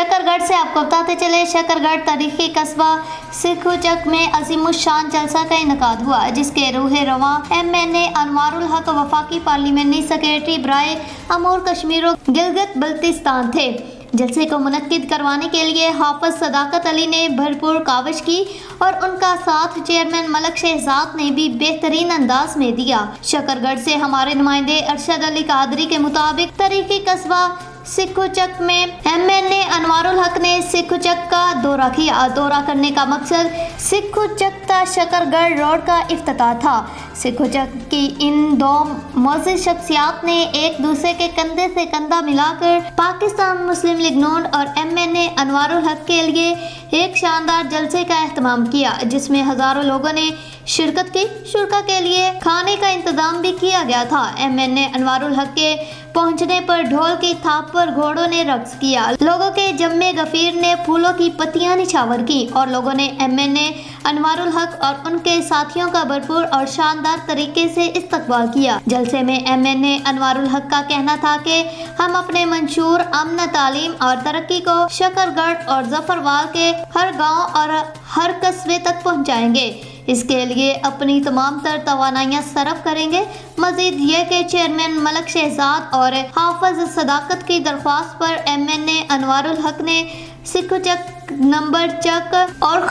शकरगढ़ से आपको बताते चले, शकरगढ़ तारीखी कस्बा सिखुचक में अजीम शान जलसा का इनकाद हुआ, जिसके रूह रवां MNA अनवारुल हक वफाकी पार्लियामेंट्री सेक्रेटरी बराए अमूर कश्मीर और गिलगित बल्तिस्तान थे। जलसे को मुनक्किद करवाने के लिए हाफिज सदाकत अली ने भरपूर काविश की और उनका साथ चेयरमैन मलक शहजाद ने भी बेहतरीन अंदाज में दिया। शकरगढ़ से हमारे नुमाइंदे अरशद अली कादरी के मुताबिक तारीखी कस्बा सिखुचक में MNA अनवारुल हक ने सिखुचक का दौरा किया। दौरा करने का मकसद सिखुचक का शकरगढ़ रोड का इफ्तिताह था। सिखुचक की इन दो मोअज़्ज़िज़ शख्सियात ने एक दूसरे के कंधे से कंधा मिलाकर पाकिस्तान मुस्लिम लीग नून और MNA अनवारुल हक के लिए एक शानदार जलसे का एहतमाम किया, जिसमें हजारों लोगों ने शिरकत की। शुरा के लिए खाने का इंतजाम भी किया गया था। MNA अनवारुल हक के पहुंचने पर ढोल की थाप पर घोड़ों ने रक्स किया, लोगों के जम्मे गफीर ने फूलों की पत्तियां निछावर की और लोगों ने MNA अनवारुल हक और उनके साथियों का भरपूर और शानदार तरीके से इस्तकबाल किया। जलसे में MNA अनवारुल हक का कहना था कि हम अपने मंशूर अमन, तालीम और तरक्की को शकरगढ़ और जफरवाल के हर गाँव और हर कस्बे तक पहुँचाएंगे। इसके लिए अपनी तमाम तर तवानाइयाँ सरफ करेंगे। मजीद ये कि चेयरमैन मलक शहजाद और हाफिज सदाकत की दरख्वास्त पर MNA अनवारुल हक ने सिखुचक नंबर चक और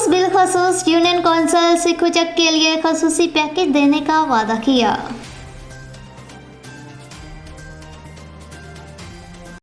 बिलखसूस यूनियन कौंसिल सिखुचक के लिए खसूसी पैकेज देने का वादा किया।